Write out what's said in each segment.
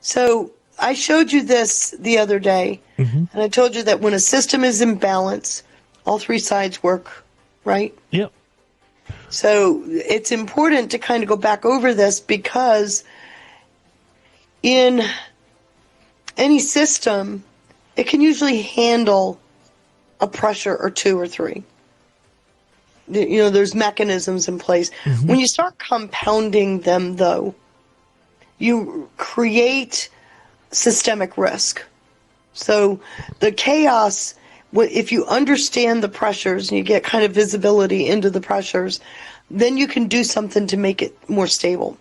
So I showed you this the other day, and I told you that when a system is in balance, all three sides work, right? Yep. So it's important to kind of go back over this because in any system, it can usually handle a pressure or two or three. There's mechanisms in place. When you start compounding them, though, you create systemic risk. So the chaos, if you understand the pressures and you get kind of visibility into the pressures, then you can do something to make it more stable.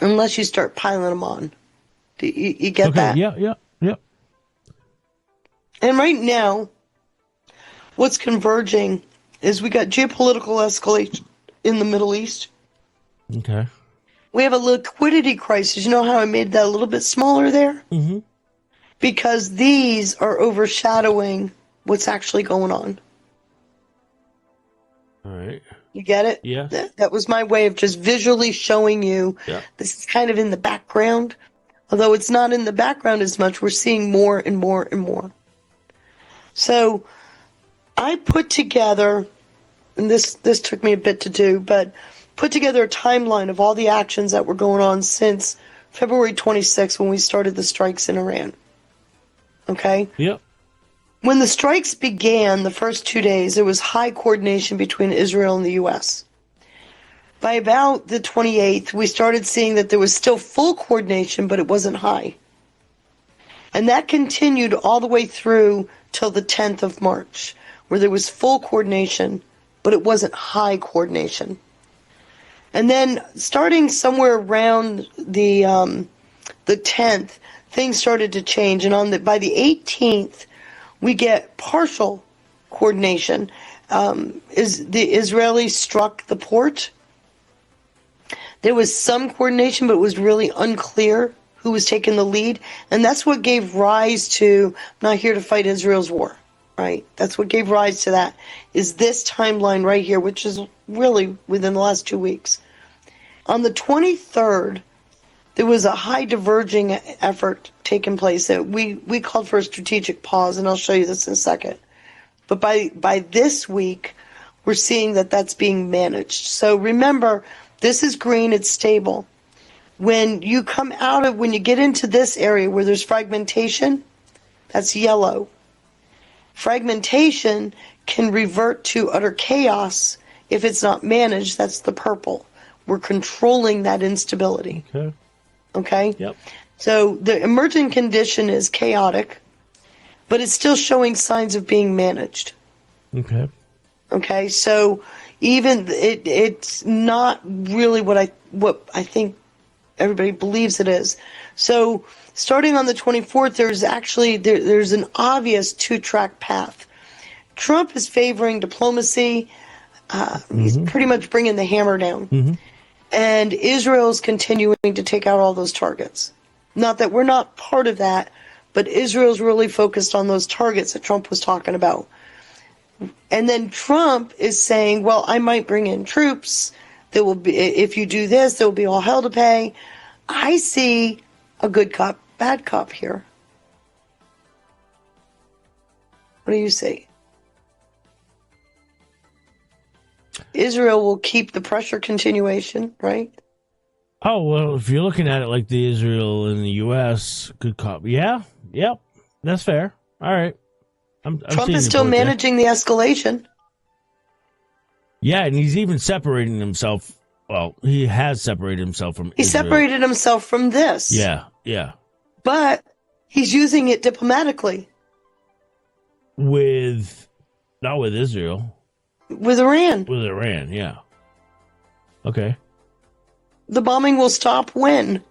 Unless you start piling them on. You get that? Yeah. And right now, what's converging is we got geopolitical escalation in the Middle East. Okay. We have a liquidity crisis. You know how I made that a little bit smaller there? Mm-hmm. Because these are overshadowing what's actually going on. All right. You get it? Yeah. That was my way of just visually showing you this is kind of in the background. Although it's not in the background as much, we're seeing more and more and more. So I put together, and this took me a bit to do, but put together a timeline of all the actions that were going on since February 26th when we started the strikes in Iran. Okay? Yep. When the strikes began, the first 2 days, there was high coordination between Israel and the U.S. By about the 28th, we started seeing that there was still full coordination, but it wasn't high. And that continued all the way through till the 10th of March, where there was full coordination, but it wasn't high coordination. And then starting somewhere around the 10th, things started to change. And by the 18th, we get partial coordination. The Israelis struck the port. There was some coordination, but it was really unclear who was taking the lead. And that's what gave rise to, I'm not here to fight Israel's war, right? That's what gave rise to that, is this timeline right here, which is really within the last 2 weeks. On the 23rd, there was a high diverging effort taking place. We called for a strategic pause, and I'll show you this in a second. But by this week, we're seeing that that's being managed. So remember, this is green, it's stable. When you get into this area where there's fragmentation, that's yellow. Fragmentation can revert to utter chaos if it's not managed, that's the purple. We're controlling that instability. Okay? Yep. So the emerging condition is chaotic, but it's still showing signs of being managed. Okay. Okay, so even it's not really what I think everybody believes it is. So starting on the 24th, there's an obvious two-track path. Trump is favoring diplomacy. He's pretty much bringing the hammer down. And Israel is continuing to take out all those targets. Not that we're not part of that, but Israel's really focused on those targets that Trump was talking about. And then Trump is saying, well, I might bring in troops. There will be, if you do this, there will be all hell to pay. I see a good cop, bad cop here. What do you see? Israel will keep the pressure continuation, right? Oh, well, if you're looking at it like the Israel and the U.S., good cop. Yeah, yep, that's fair. All right. Trump is still managing the escalation. Yeah, and he's even separating himself. Well, he has separated himself from Israel. Separated himself from this. Yeah. But he's using it diplomatically. Not with Israel. With Iran. With Iran, yeah. Okay. The bombing will stop when?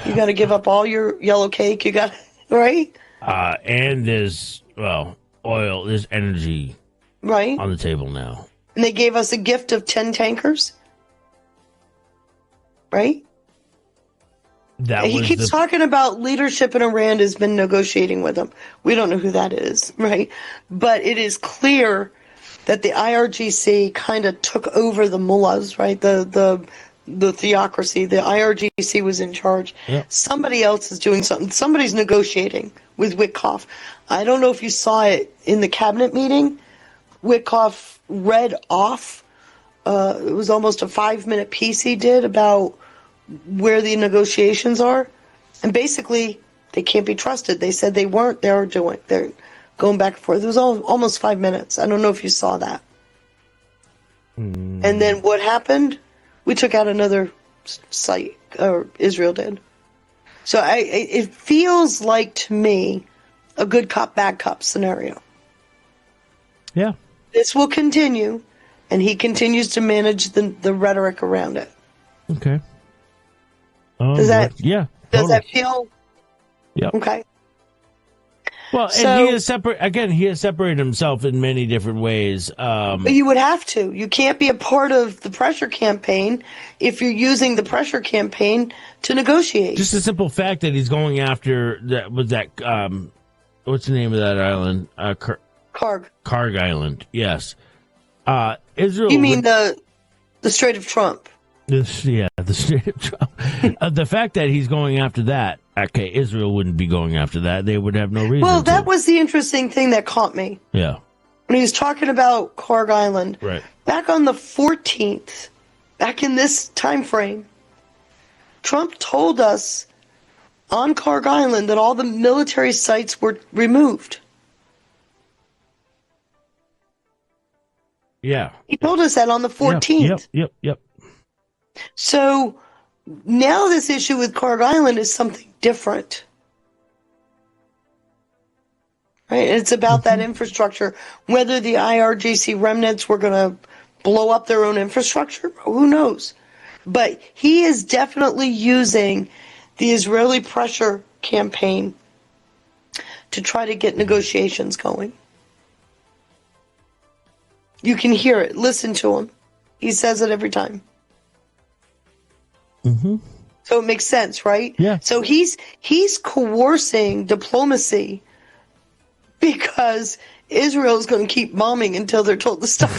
You got to give up all your yellow cake. You got, right? And there's, oil, there's energy right on the table now. And they gave us a gift of 10 tankers. Right? He keeps talking about leadership in Iran has been negotiating with them. We don't know who that is, right? But it is clear that the IRGC kind of took over the mullahs, right? The the theocracy. The IRGC was in charge. Yep. Somebody else is doing something. Somebody's negotiating with Witkoff. I don't know if you saw it in the cabinet meeting. Witkoff read off. It was almost a 5-minute piece he did about where the negotiations are. And basically, they can't be trusted. They said they weren't. They're going back and forth. It was almost 5 minutes. I don't know if you saw that. And then what happened? We took out another site, or Israel did. So it feels like, to me, a good cop, bad cop scenario. Yeah. This will continue, and he continues to manage the rhetoric around it. Okay. Does that feel? Yeah. Okay. Well, and he has separated himself in many different ways. But you would have to. You can't be a part of the pressure campaign if you're using the pressure campaign to negotiate. Just the simple fact that he's going after what's the name of that island? Karg Island. Yes. Israel. You mean the Strait of Trump? The Strait of Trump. The fact that he's going after that. Okay, Israel wouldn't be going after that. They would have no reason. Well, that was the interesting thing that caught me. Yeah. When he was talking about Karg Island. Right. Back on the 14th, back in this time frame, Trump told us on Karg Island that all the military sites were removed. Yeah. He told us that on the 14th. Yep. So now this issue with Karg Island is something different. Right? It's about that infrastructure. Whether the IRGC remnants were going to blow up their own infrastructure, who knows? But he is definitely using the Israeli pressure campaign to try to get negotiations going. You can hear it. Listen to him. He says it every time. Mm-hmm. So it makes sense, right? Yeah. So he's coercing diplomacy because Israel is going to keep bombing until they're told to stop.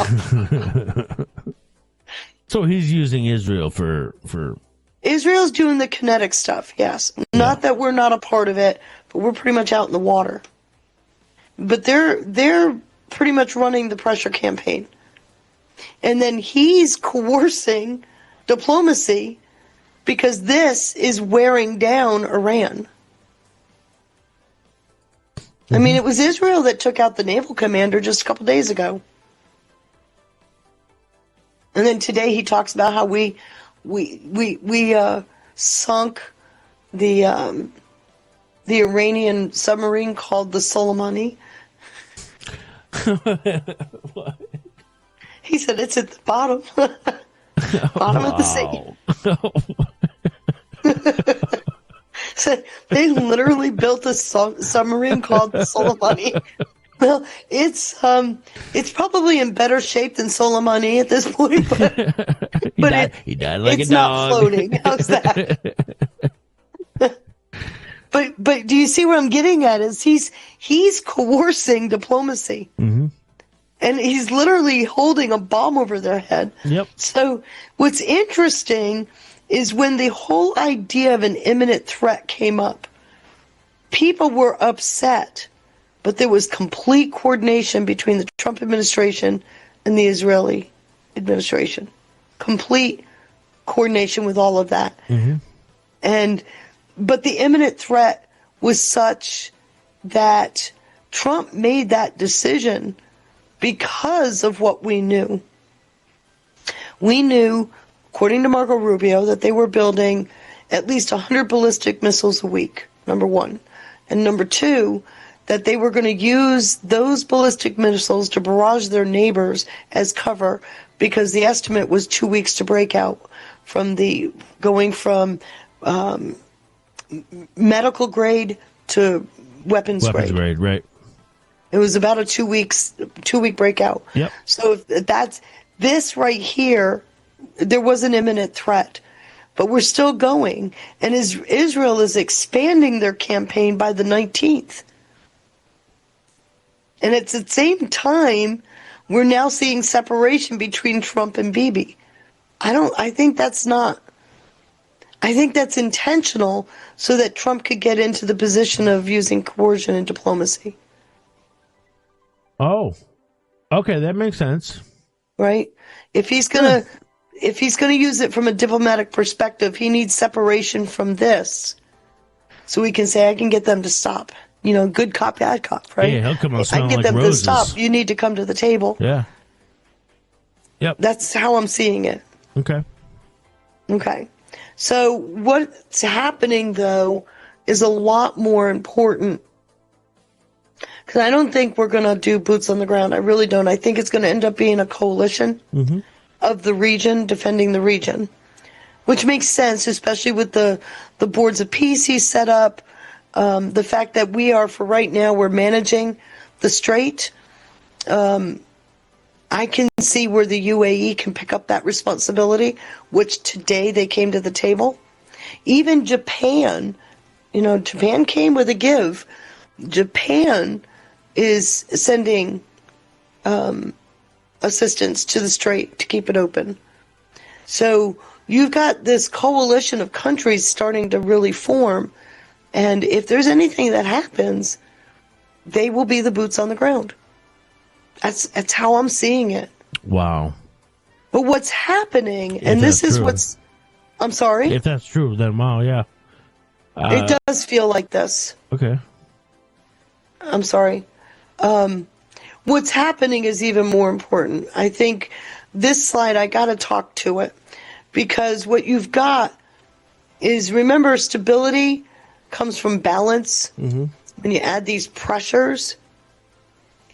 So he's using Israel for Israel's doing the kinetic stuff, yes. Not that we're not a part of it, but we're pretty much out in the water. But they're pretty much running the pressure campaign. And then he's coercing diplomacy because this is wearing down Iran. I mean, it was Israel that took out the naval commander just a couple days ago. And then today he talks about how we sunk the Iranian submarine called the Soleimani. What? He said it's at the bottom. Bottom of the sea. So they literally built a submarine called the Soleimani. Well, it's probably in better shape than Soleimani at this point, but he died like it's a not dog. floating. How's that? But do you see what I'm getting at? Is he's coercing diplomacy, and he's literally holding a bomb over their head. Yep. So what's interesting is when the whole idea of an imminent threat came up, people were upset, but there was complete coordination between the Trump administration and the Israeli administration. Complete coordination with all of that. But the imminent threat was such that Trump made that decision because of what we knew. We knew, according to Marco Rubio, that they were building at least 100 ballistic missiles a week, number one. And number two, that they were going to use those ballistic missiles to barrage their neighbors as cover, because the estimate was 2 weeks to break out from going from medical grade to weapons grade. Weapons grade, right. It was about a 2 week breakout. Yep. So if that's this right here, there was an imminent threat, but we're still going. And Israel is expanding their campaign by the 19th. And at the same time, we're now seeing separation between Trump and Bibi. I think that's not, I think that's intentional so that Trump could get into the position of using coercion and diplomacy. Oh, okay, that makes sense. Right? If he's gonna use it from a diplomatic perspective, he needs separation from this. So we can say, I can get them to stop. You know, good cop, bad cop, right? Yeah, he'll come out I smelling can get like them roses. to stop. You need to come to the table. Yeah. Yep. That's how I'm seeing it. Okay. Okay. So what's happening, though, is a lot more important. Because I don't think we're going to do boots on the ground. I really don't. I think it's going to end up being a coalition of the region defending the region, which makes sense, especially with the boards of peace he's set up. The fact that we are, for right now, we're managing the strait. I can see where the UAE can pick up that responsibility, which today they came to the table. Even Japan, you know, Japan came with a give. Japan is sending assistance to the strait to keep it open. So you've got this coalition of countries starting to really form. And if there's anything that happens, they will be the boots on the ground. That's how I'm seeing it. Wow. But what's happening, and this is what's... I'm sorry? If that's true, then wow, yeah. It does feel like this. Okay. I'm sorry. What's happening is even more important. I think this slide, I got to talk to it. Because what you've got is, remember, stability comes from balance. When you add these pressures,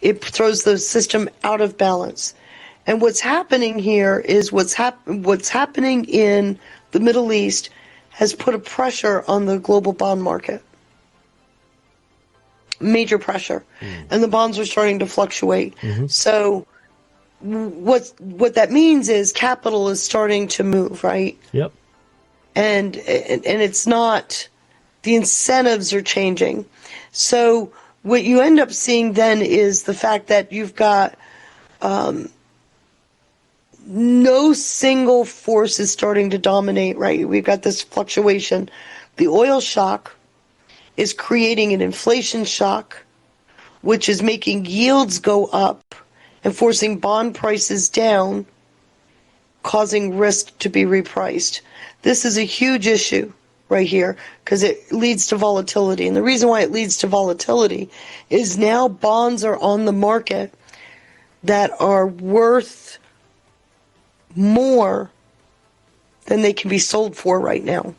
it throws the system out of balance. And what's happening here is what's happening in the Middle East has put a pressure on the global bond market. Major pressure. And the bonds are starting to fluctuate. So what that means is capital is starting to move, right? Yep. And it's not, the incentives are changing. So what you end up seeing then is the fact that you've got no single force is starting to dominate, right? We've got this fluctuation. The oil shock is creating an inflation shock, which is making yields go up and forcing bond prices down, causing risk to be repriced. This is a huge issue right here because it leads to volatility. And the reason why it leads to volatility is now bonds are on the market that are worth more than they can be sold for right now.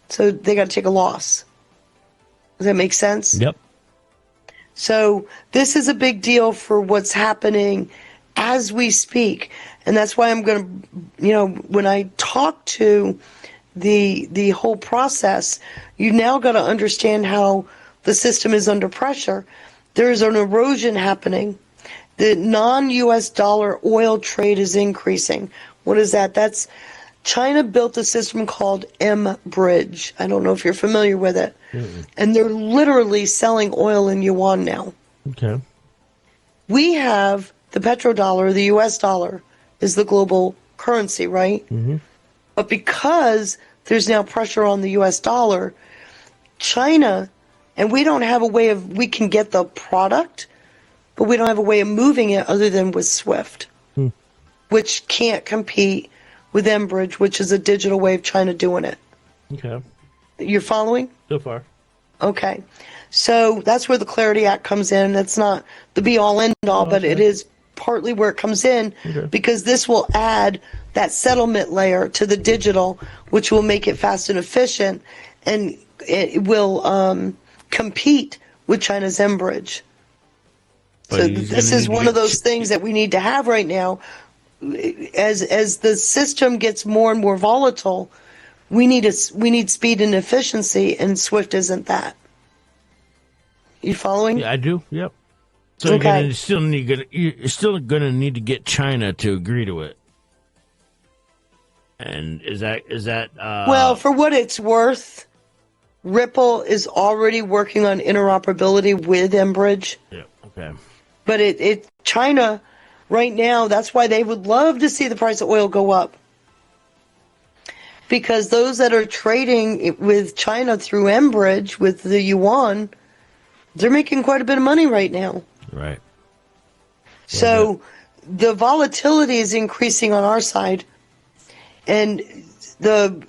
So they got to take a loss. Does that make sense? Yep. So this is a big deal for what's happening as we speak. And that's why I'm going to, you know, when I talk to the whole process, you now got to understand how the system is under pressure. There's an erosion happening. The non-US dollar oil trade is increasing. What is that? That's China built a system called M-Bridge. I don't know if you're familiar with it. And they're literally selling oil in yuan now. Okay. We have the petrodollar, the US dollar, is the global currency, right? But because there's now pressure on the US dollar, China, and we don't have a way of, we can get the product, but we don't have a way of moving it other than with SWIFT, which can't compete with M-Bridge, which is a digital way of China doing it. Okay. You're following? So far. Okay. So that's where the Clarity Act comes in. That's not the be-all, end-all, but it is partly where it comes in because this will add that settlement layer to the digital, which will make it fast and efficient, and it will compete with China's M-Bridge. So this is one of those things that we need to have right now. As the system gets more and more volatile, we need speed and efficiency, and SWIFT isn't that. You following? Yeah, I do. Yep. So you're still gonna need to get China to agree to it. And is that well, for what it's worth, Ripple is already working on interoperability with M-Bridge. Yeah. Okay. But China right now, that's why they would love to see the price of oil go up. because those that are trading with China through Enbridge with the yuan, they're making quite a bit of money right now. Right. So the volatility is increasing on our side. And the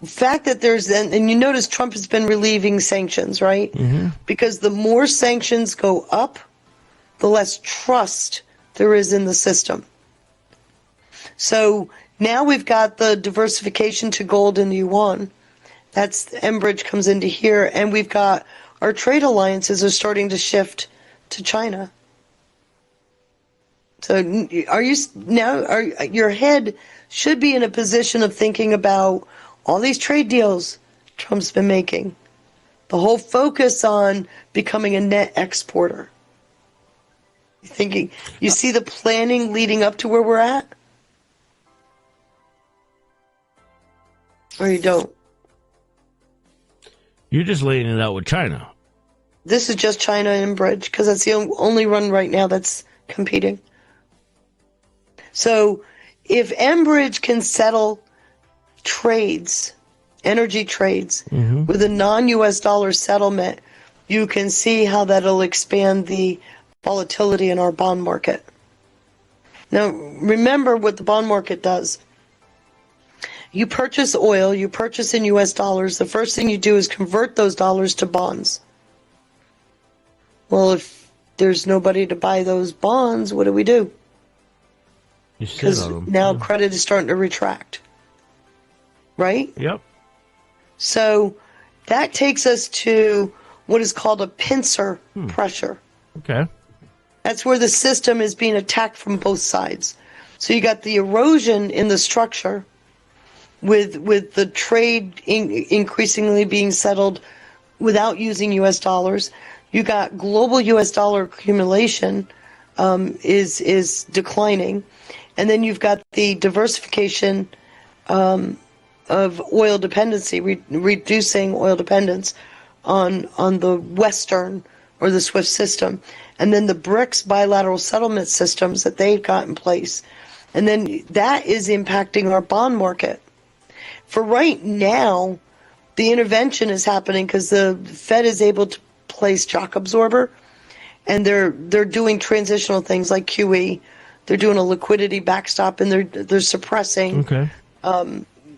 fact that and you notice Trump has been relieving sanctions, right? Mm-hmm. Because the more sanctions go up, the less trust there is in the system. So now we've got the diversification to gold and yuan. That's Enbridge comes into here, and we've got our trade alliances are starting to shift to China. So your head should be in a position of thinking about all these trade deals Trump's been making. The whole focus on becoming a net exporter. You see the planning leading up to where we're at? Or you don't? You're just laying it out with China. This is just China and Enbridge, because that's the only one right now that's competing. So if Enbridge can settle trades, energy trades, with a non-US dollar settlement, you can see how that'll expand the volatility in our bond market. Now, remember what the bond market does. You purchase oil, you purchase in US dollars, the first thing you do is convert those dollars to bonds. Well, if there's nobody to buy those bonds, what do? Because now credit is starting to retract. Right? Yep. So that takes us to what is called a pincer pressure. Okay. That's where the system is being attacked from both sides. So you got the erosion in the structure with the trade increasingly being settled without using U.S. dollars. You got global U.S. dollar accumulation is declining. And then you've got the diversification of oil dependency, reducing oil dependence on the Western or the SWIFT system. And then the BRICS bilateral settlement systems that they've got in place. And then that is impacting our bond market. For right now, the intervention is happening because the Fed is able to place shock absorber, and they're doing transitional things like QE. They're doing a liquidity backstop, and they're suppressing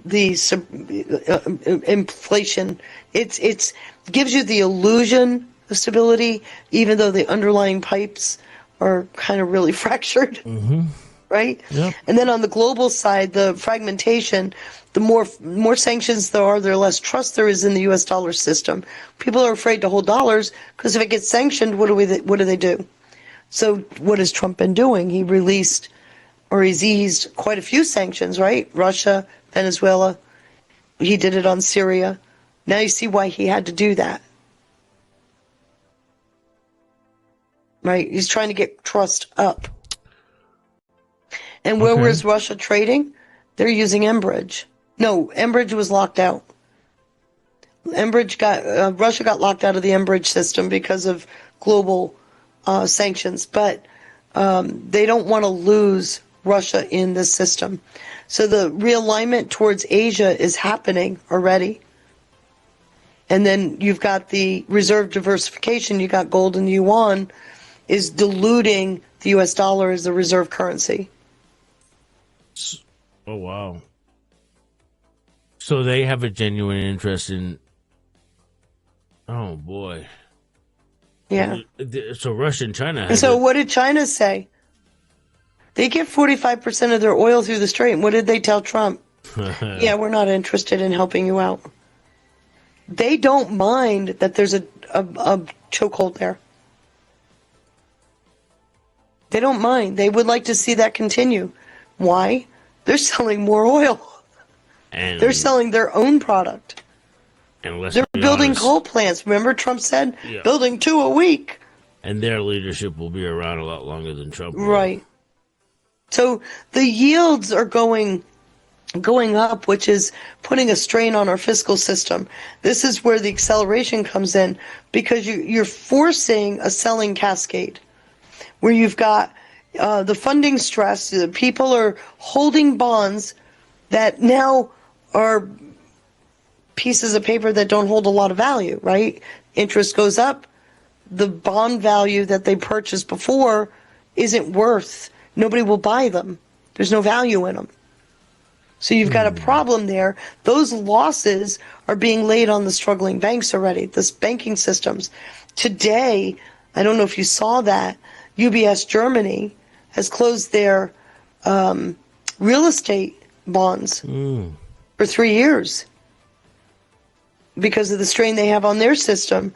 the inflation. It's gives you the illusion of stability, even though the underlying pipes are kind of really fractured. Right? Yep. And then on the global side, the fragmentation, the more sanctions there are, the less trust there is in the U.S. dollar system. People are afraid to hold dollars because if it gets sanctioned, what do they do? So what has Trump been doing? He released, or he's eased quite a few sanctions, right? Russia, Venezuela. He did it on Syria. Now you see why he had to do that. Right? He's trying to get trust up. And where was Russia trading? They're using Enbridge. No, Enbridge was locked out. Russia got locked out of the Enbridge system because of global sanctions, but they don't want to lose Russia in this system. So the realignment towards Asia is happening already. And then you've got the reserve diversification. You got gold and yuan is diluting the U.S. dollar as the reserve currency. Oh, wow. So they have a genuine interest in... Oh, boy. Yeah. So Russia and China... And so what did China say? They get 45% of their oil through the strait. And what did they tell Trump? Yeah, we're not interested in helping you out. They don't mind that there's a chokehold there. They don't mind. They would like to see that continue. Why? They're selling more oil. And they're selling their own product. And they're building coal plants. Remember Trump said, building 2 a week. And their leadership will be around a lot longer than Trump will. Right. So the yields are going up, which is putting a strain on our fiscal system. This is where the acceleration comes in, because you're forcing a selling cascade where you've got the funding stress. People are holding bonds that now are pieces of paper that don't hold a lot of value, right? Interest goes up. The bond value that they purchased before isn't worth. Nobody will buy them. There's no value in them. So you've got a problem there. Those losses are being laid on the struggling banks already, the banking systems. Today, I don't know if you saw that, UBS Germany has closed their real estate bonds for 3 years because of the strain they have on their system.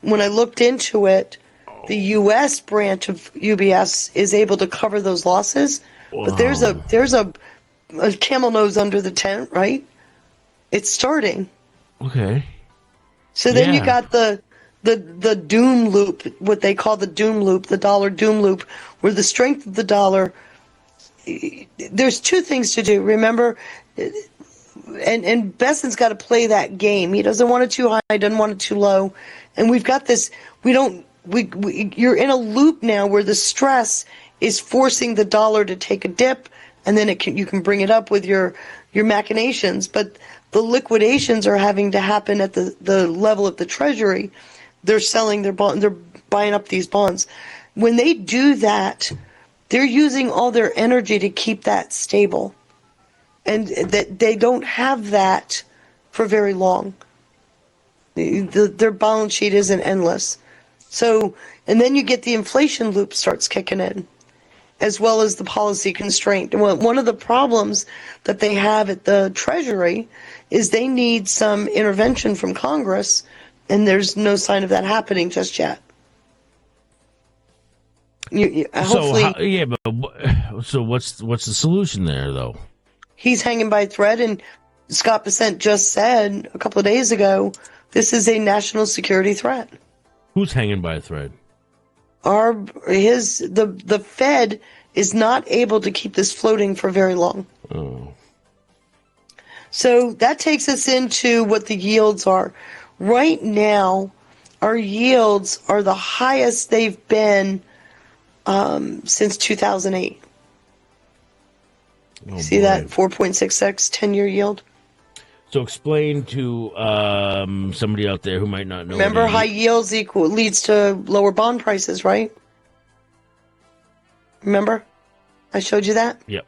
When I looked into it, the U.S. branch of UBS is able to cover those losses, but there's a camel nose under the tent, right? It's starting. Okay. So then you got the doom loop, what they call the doom loop, the dollar doom loop, where the strength of the dollar. There's two things to do. Remember, and Besson's got to play that game. He doesn't want it too high, doesn't want it too low, and we've got this. You're in a loop now where the stress is forcing the dollar to take a dip, and then you can bring it up with your machinations. But the liquidations are having to happen at the level of the Treasury. They're selling their bond. They're buying up these bonds. When they do that, they're using all their energy to keep that stable, and that they don't have that for very long. Their balance sheet isn't endless. So, and then you get the inflation loop starts kicking in, as well as the policy constraint. One of the problems that they have at the Treasury is they need some intervention from Congress, and there's no sign of that happening just yet. Hopefully, so what's the solution there, though? He's hanging by a thread, and Scott Bessent just said a couple of days ago, this is a national security threat. Who's hanging by a thread? The Fed is not able to keep this floating for very long. Oh. So that takes us into what the yields are. Right now, our yields are the highest they've been since 2008. See that 4.66 10-year yield? So explain to somebody out there who might not know. Remember, high yields leads to lower bond prices, right? Remember? I showed you that? Yep.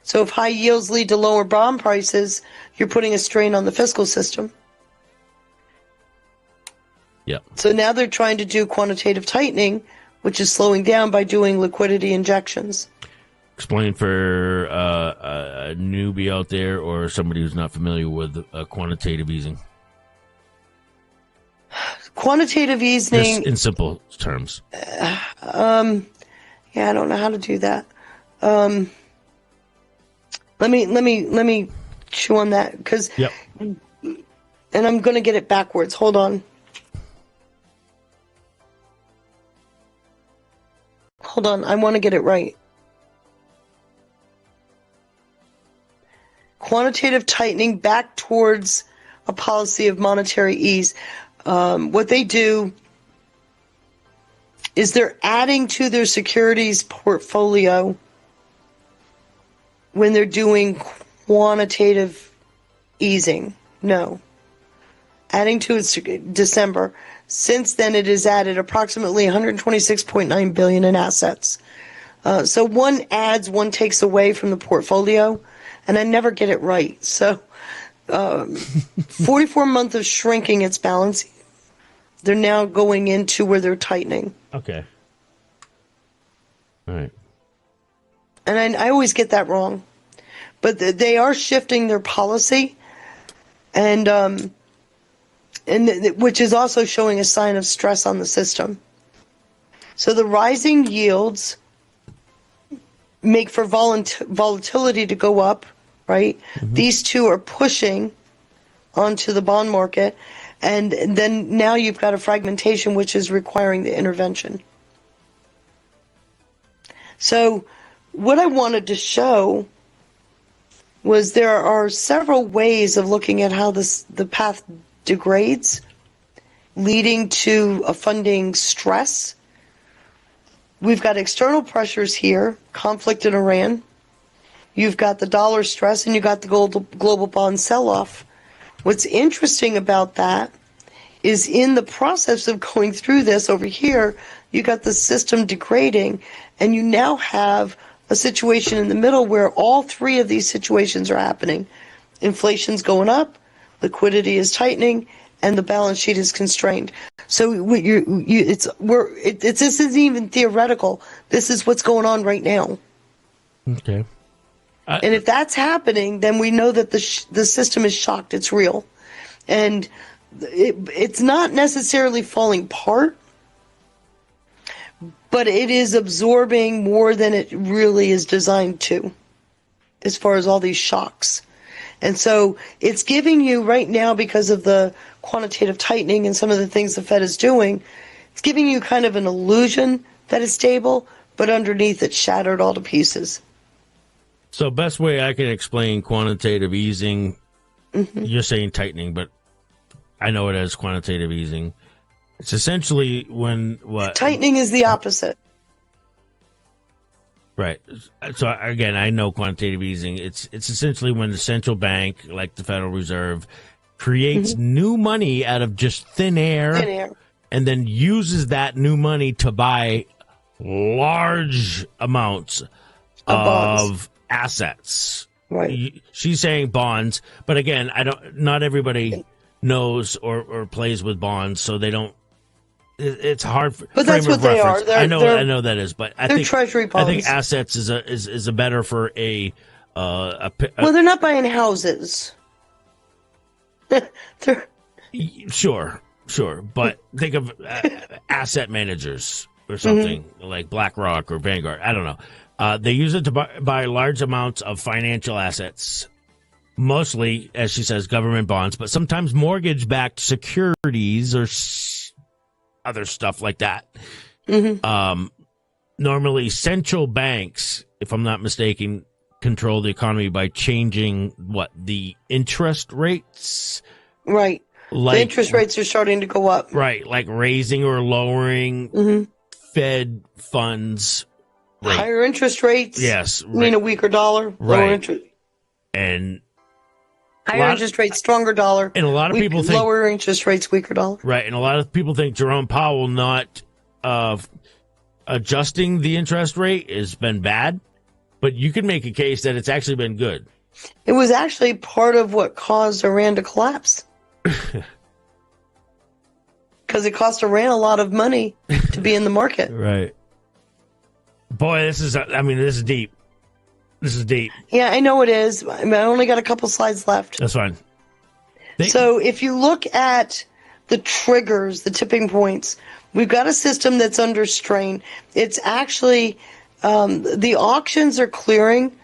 So if high yields lead to lower bond prices, you're putting a strain on the fiscal system. Yep. So now they're trying to do quantitative tightening, which is slowing down by doing liquidity injections. Explain for a newbie out there or somebody who's not familiar with quantitative easing. Quantitative easing, just in simple terms. Yeah, I don't know how to do that. Let me chew on that because. Yep. And I'm going to get it backwards. Hold on. I want to get it right. Quantitative tightening back towards a policy of monetary ease. What they do is they're adding to their securities portfolio when they're doing quantitative easing. No. Adding to its December. Since then, it has added approximately $126.9 billion in assets. So one adds, one takes away from the portfolio, and I never get it right. So 44 months of shrinking its balance. They're now going into where they're tightening. Okay. All right. And I always get that wrong. But they are shifting their policy, and which is also showing a sign of stress on the system. So the rising yields make for volatility to go up, right? Mm-hmm. These two are pushing onto the bond market, and then now you've got a fragmentation which is requiring the intervention. So what I wanted to show was there are several ways of looking at how the path degrades, leading to a funding stress. We've got external pressures here, conflict in Iran. you've got the dollar stress, and you got the global bond sell-off. What's interesting about that is in the process of going through this over here, you got the system degrading, and you now have a situation in the middle where all three of these situations are happening. Inflation's going up, liquidity is tightening, and the balance sheet is constrained. So this isn't even theoretical. This is what's going on right now. Okay. And if that's happening, then we know that the system is shocked. It's real. And it's not necessarily falling apart, but it is absorbing more than it really is designed to, as far as all these shocks. And so it's giving you right now, because of the quantitative tightening and some of the things the Fed is doing, it's giving you kind of an illusion that it's stable, but underneath it's shattered all to pieces. So best way I can explain quantitative easing, you're saying tightening, but I know it as quantitative easing. It's essentially when what? Tightening is the opposite. Right. So again, I know quantitative easing. It's essentially when the central bank, like the Federal Reserve, creates new money out of just thin air, and then uses that new money to buy large amounts of assets. Right. She's saying bonds, but again, not everybody knows or plays with bonds, so they don't. It's hard. But that's what they are. I know that is, but I think treasury bonds. I think assets is a better for a. Well, they're not buying houses. Sure, but think of asset managers or something like BlackRock or Vanguard. I don't know. They use it to buy large amounts of financial assets, mostly, as she says, government bonds, but sometimes mortgage-backed securities or other stuff like that. Normally, central banks, if I'm not mistaken, control the economy by changing the interest rates. Right. The interest rates are starting to go up. Right, like raising or lowering Fed funds rate. Higher interest rates. Yes. Mean a weaker dollar. Lower interest. And higher interest rates, stronger dollar. And a lot of people think lower interest rates, weaker dollar. Right, and a lot of people think Jerome Powell not adjusting the interest rate has been bad, but you could make a case that it's actually been good. It was actually part of what caused Iran to collapse. Because it cost Iran a lot of money to be in the market. Right. Boy, this is deep. This is deep. Yeah, I know it is. I only got a couple slides left. That's fine. So if you look at the triggers, the tipping points, we've got a system that's under strain. It's actually, the auctions are clearing,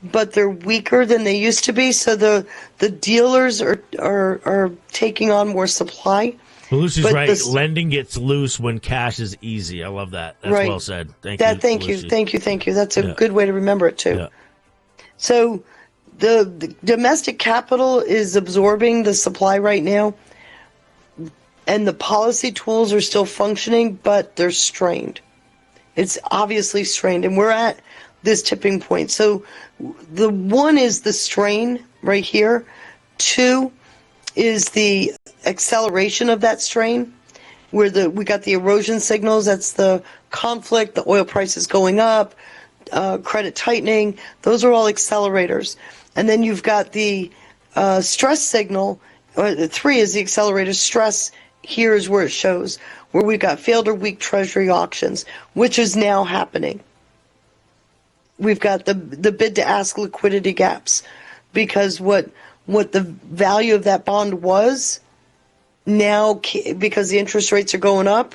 but they're weaker than they used to be. So the dealers are taking on more supply. Well, Lucy's right. Lending gets loose when cash is easy. I love that. That's well said. Thank you. That's a good way to remember it, too. Yeah. So the domestic capital is absorbing the supply right now, and the policy tools are still functioning, but they're strained. It's obviously strained, and we're at this tipping point. So the one is the strain right here. Two is the acceleration of that strain, where we got the erosion signals. That's the conflict, the oil prices going up, credit tightening. Those are all accelerators. And then you've got the stress signal. The three is the accelerator. Stress here is where it shows, where we've got failed or weak treasury auctions, which is now happening. We've got the bid to ask liquidity gaps, because what the value of that bond was, now, because the interest rates are going up,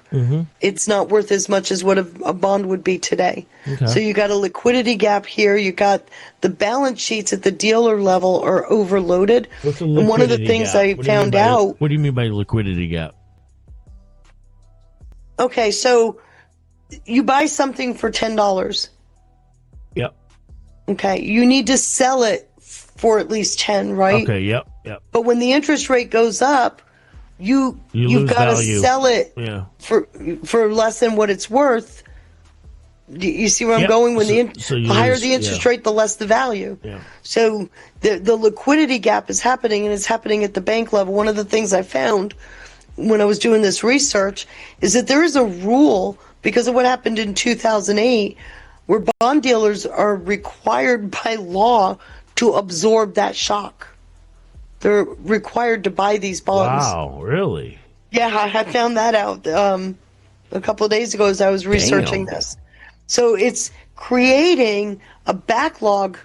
it's not worth as much as what a bond would be today. Okay. So you got a liquidity gap here. You got the balance sheets at the dealer level are overloaded. What's a liquidity and one of the things I found out. What do you mean by liquidity gap? Okay, so you buy something for $10. Yep. Okay, you need to sell it for at least 10, right? Okay, yep. But when the interest rate goes up, you've got to sell it for less than what it's worth. You see where I'm Yep. going? When So the you higher lose- the interest yeah. rate, the less the value. Yeah. So the liquidity gap is happening, and it's happening at the bank level. One of the things I found when I was doing this research is that there is a rule because of what happened in 2008 where bond dealers are required by law to absorb that shock. They're required to buy these bonds. Wow, really? Yeah, I found that out a couple of days ago as I was researching this. So it's creating a backlog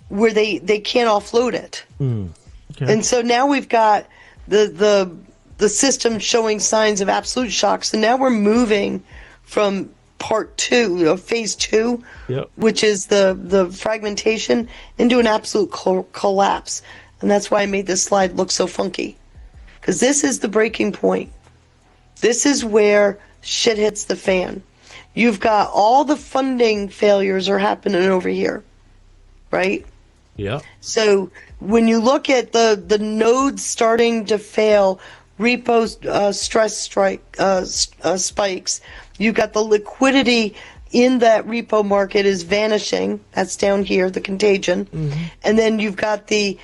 where they can't offload it. Okay. And so now we've got the system showing signs of absolute shock. So now we're moving from part two of phase two, Yep. which is the fragmentation, into an absolute collapse. And that's why I made this slide look so funky. Because this is the breaking point. This is where shit hits the fan. You've got all the funding failures are happening over here, right? Yeah. So when you look at the nodes starting to fail, repo stress spikes, you've got the liquidity in that repo market is vanishing. That's down here, the contagion. And then you've got the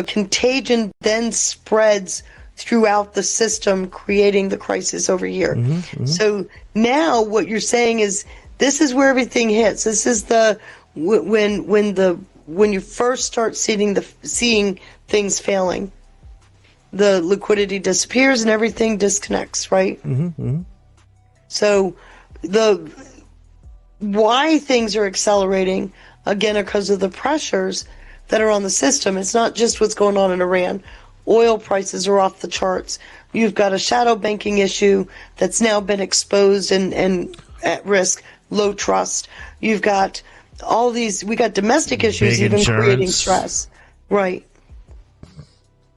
contagion then spreads throughout the system, creating the crisis over here. So now what you're saying is this is where everything hits. This is when you first start seeing things failing. The liquidity disappears and everything disconnects, right? So why things are accelerating again are because of the pressures that are on the system. It's not just what's going on in Iran. Oil prices are off the charts. You've got a shadow banking issue that's now been exposed and at risk, low trust. You've got all these, we got domestic issues Big even creating insurance. stress. Right.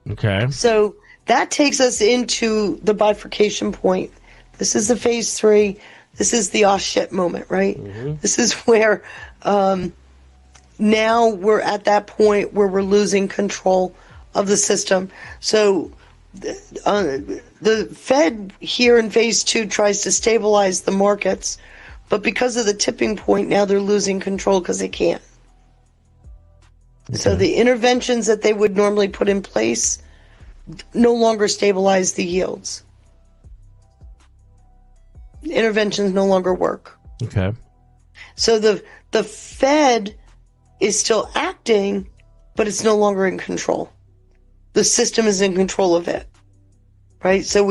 Okay. So that takes us into the bifurcation point. This is the phase three. This is the oh shit moment, right? This is where now we're at that point where we're losing control of the system. So the Fed here in phase two tries to stabilize the markets, but because of the tipping point, now they're losing control because they can't. So the interventions that they would normally put in place no longer stabilize the yields. Interventions no longer work. Okay. So the Fed is still acting, but it's no longer in control. The system is in control of it. Right? So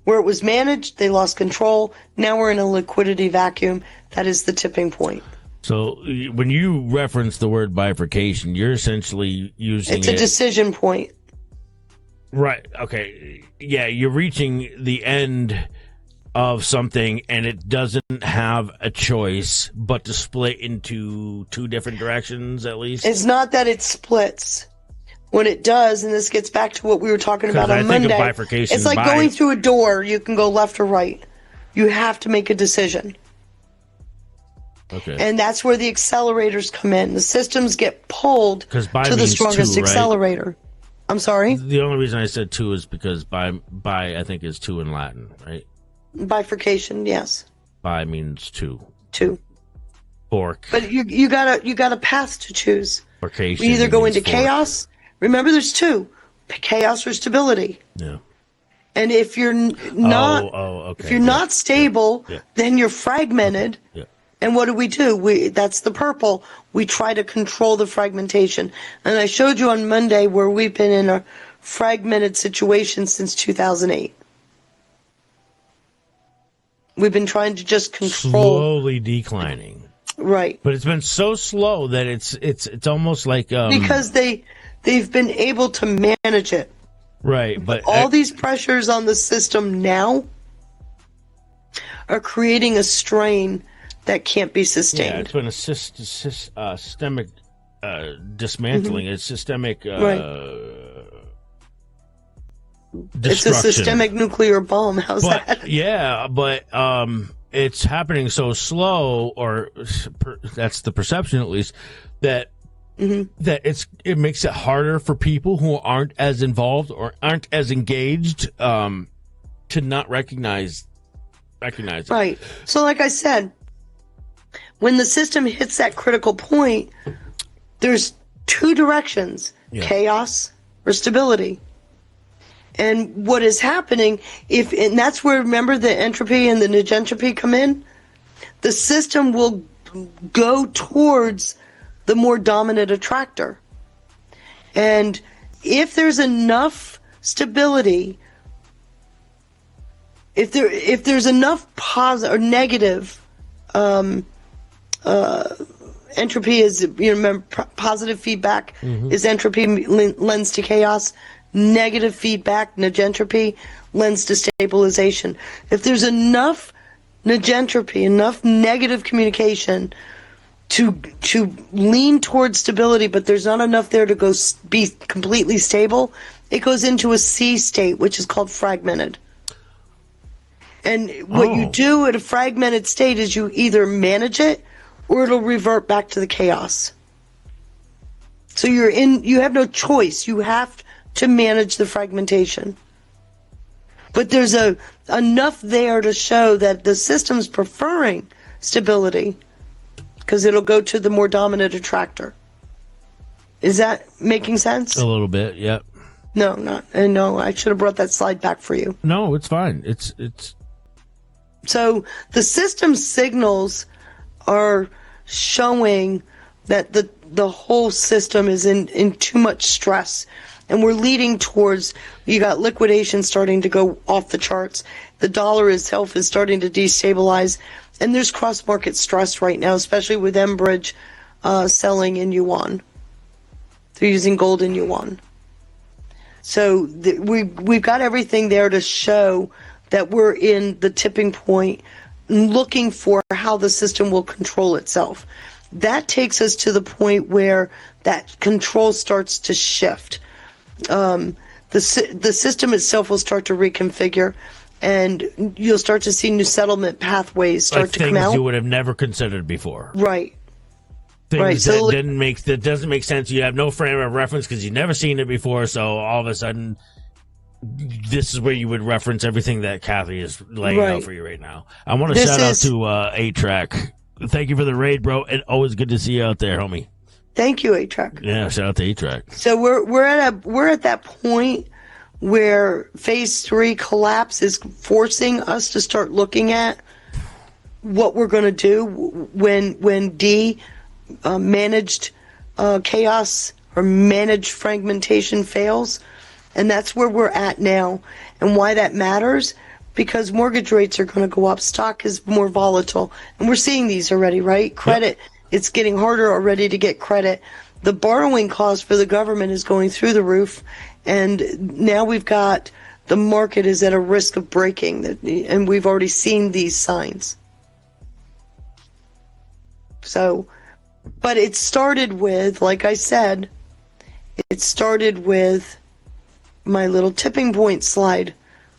where it was managed, they lost control. Now we're in a liquidity vacuum. That is the tipping point. So when you reference the word bifurcation, you're essentially using It's a decision point. Right. Okay. Yeah, you're reaching the end of something and it doesn't have a choice but to split into two different directions at least. It's not that it splits. When it does, and this gets back to what we were talking about on Monday, it's like going through a door. You can go left or right. You have to make a decision. Okay. And that's where the accelerators come in. The systems get pulled to the strongest accelerator. I'm sorry? The only reason I said two is because by I think is two in Latin, right? Bifurcation, yes. Bi means two. Two. Fork. But you got a path to choose. Bifurcation. We either go into fork. chaos. Remember, there's two: chaos or stability. Yeah. And if you're not, okay. if you're not stable, Yeah. then you're fragmented. Yeah. And what do? That's the purple. We try to control the fragmentation. And I showed you on Monday where we've been in a fragmented situation since 2008. We've been trying to just control. Slowly declining. Right. But it's been so slow that it's almost like because they've been able to manage it. Right, but all these pressures on the system now are creating a strain that can't be sustained. Yeah, it's been a systemic dismantling. It's systemic It's a systemic nuclear bomb. How's that? Yeah, but it's happening so slow, or that's the perception at least, that that it makes it harder for people who aren't as involved or aren't as engaged to not recognize it. Right. So like I said, when the system hits that critical point, there's two directions, chaos or stability. And what is happening, and that's where, remember, the entropy and the negentropy come in? The system will go towards the more dominant attractor. And if there's enough stability, if there's enough positive or negative, entropy is, remember, positive feedback is entropy, lends to chaos. Negative feedback, negentropy, lends to stabilization. If there's enough negentropy, enough negative communication to lean towards stability, but there's not enough there to go be completely stable, it goes into a C state, which is called fragmented. And what you do at a fragmented state is you either manage it or it'll revert back to the chaos. So you have no choice. You have to manage the fragmentation. But there's enough there to show that the system's preferring stability because it'll go to the more dominant attractor. Is that making sense? A little bit, yep. No, not. And no, I should have brought that slide back for you. No, it's fine. It's. So the system signals are showing that the whole system is in too much stress. And we're leading towards, you got liquidation starting to go off the charts. The dollar itself is starting to destabilize. And there's cross-market stress right now, especially with Enbridge selling in yuan. They're using gold in yuan. So we've got everything there to show that we're in the tipping point, looking for how the system will control itself. That takes us to the point where that control starts to shift. The system itself will start to reconfigure, and you'll start to see new settlement pathways start to come out. Things you would have never considered before. Right. Things that doesn't make sense. You have no frame of reference because you've never seen it before. So all of a sudden, this is where you would reference everything that Kathy is laying out for you right now. I want to shout out to A-Track. Thank you for the raid, bro. And always good to see you out there, homie. Thank you, A-Track. Yeah, shout out to A-Track. So we're at that point where phase 3 collapse is forcing us to start looking at what we're going to do when D managed chaos or managed fragmentation fails. And that's where we're at now. And why that matters? Because mortgage rates are going to go up. Stock is more volatile. And we're seeing these already, right? Credit. Yep. It's getting harder already to get credit. The borrowing cost for the government is going through the roof. And now we've got the market is at a risk of breaking. And we've already seen these signs. So, but it started with, like I said, it started with my little tipping point slide.